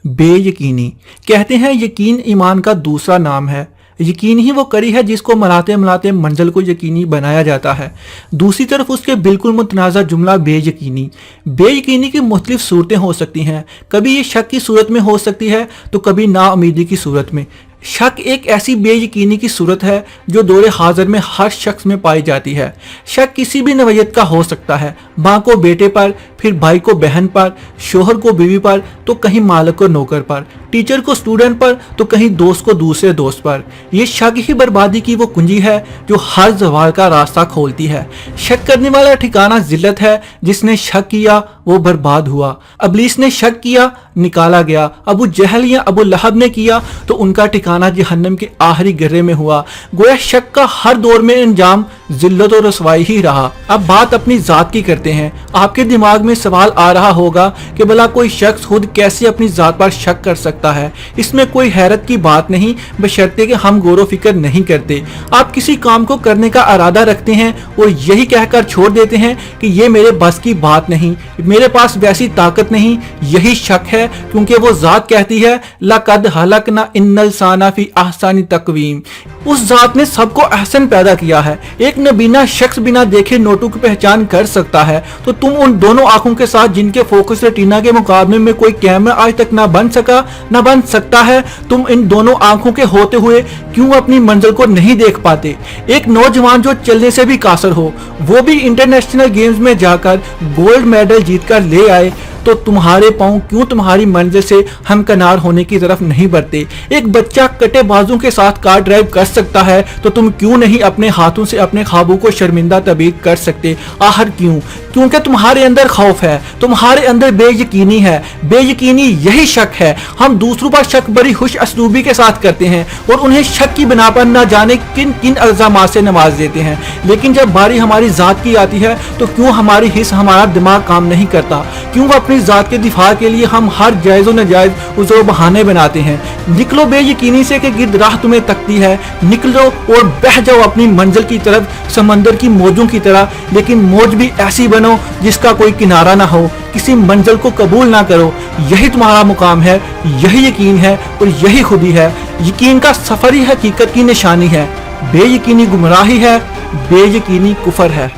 बेयकीनी। कहते हैं यकीन ईमान का दूसरा नाम है। यकीन ही वो कड़ी है जिसको मलाते मलाते मंजिल को यकीनी बनाया जाता है। दूसरी तरफ उसके बिल्कुल मुतनाज़ा जुमला बेयकीनी। बेयकीनी की मुख्तलिफ सूरतें हो सकती हैं। कभी ये शक की सूरत में हो सकती है तो कभी नाउमीदी की सूरत में। शक एक ऐसी बेयकीनी की सूरत है जो दौरे हाजिर में हर शख्स में पाई जाती है। शक किसी भी नवैयत का हो सकता है, माँ को बेटे पर, फिर भाई को बहन पर, शोहर को बीवी पर, तो कहीं मालिक को नौकर पर, टीचर को स्टूडेंट पर, तो कहीं दोस्त को दूसरे दोस्त पर। ये शक ही बर्बादी की वो कुंजी है जो हर ज़वाल का रास्ता खोलती है। शक करने वाला ठिकाना जिल्लत है। जिसने शक किया वो बर्बाद हुआ। अबलीस ने शक किया, निकाला गया। अबू जहल या अबू लहब ने किया तो उनका ठिकाना जहन्नम के आखिरी गर्रे में हुआ। गोया शक का हर दौर में अंजाम जिल्लत और रसवाई ही रहा। अब बात अपनी जात की करते हैं। आपके दिमाग में सवाल आ रहा होगा कि भला कोई शख्स खुद कैसे अपनी जात पर शक कर सकता है। इसमें कोई हैरत की बात नहीं, बशर्ते कि हम गौर फिक्र नहीं करते। आप किसी काम को करने का इरादा रखते हैं और यही कहकर छोड़ देते हैं कि ये मेरे बस की बात नहीं, मेरे पास वैसी ताकत नहीं। यही शक है, क्योंकि वो जात कहती है लक़द हलकना इन्नल साना फी अहसानी तक़वीम। उस जात ने सबको अहसन पैदा किया है। एक नबीना शख्स बिना देखे नोटों की पहचान कर सकता है, तो तुम उन दोनों आंखों के साथ जिनके फोकस रेटिना के मुकाबले में कोई कैमरा आज तक ना बन सका ना बन सकता है, तुम इन दोनों आंखों के होते हुए क्यों अपनी मंजिल को नहीं देख पाते। एक नौजवान जो चलने से भी कासर हो, वो भी इंटरनेशनल गेम्स में जाकर गोल्ड मेडल जीतकर ले आए, तो तुम्हारे पांव क्यों तुम्हारी मंजिल से हमकनार होने की तरफ नहीं बढ़ते। एक बच्चा कटे बाजू के साथ कार ड्राइव कर सकता है, तो तुम क्यों नहीं अपने हाथों से अपने ख्वाबों को शर्मिंदा तबीर कर सकते। आखिर क्यों? क्योंकि तुम्हारे अंदर खौफ है, तुम्हारे अंदर बेयकीनी है। बेयकीनी यही शक है। हम दूसरों पर शक बड़ी खुश असलूबी के साथ करते हैं और उन्हें शक की बिना पर न जाने किन किन इल्जामात से नवाज देते हैं। लेकिन जब बारी हमारी जात की आती है तो क्यों हमारी हिस्स, हमारा दिमाग काम नहीं करता। क्यों अपनी जात के दिफा के लिए हम हर जायज़ व नाजायज़ उज़र बहाने बनाते हैं। निकलो बेयकीनी से कि गिर्द राह तुम्हें तकती है। निकलो और बह जाओ अपनी मंजिल की तरफ समंदर की मौजों की तरह, लेकिन मौज भी ऐसी बनो जिसका कोई किनारा ना हो। किसी मंजिल को कबूल ना करो। यही तुम्हारा मुकाम है, यही यकीन है और यही खुदी है। यकीन का सफर ही हकीकत की निशानी है। बेयकीनी गुमराही है, बेयकीनी कुफर है।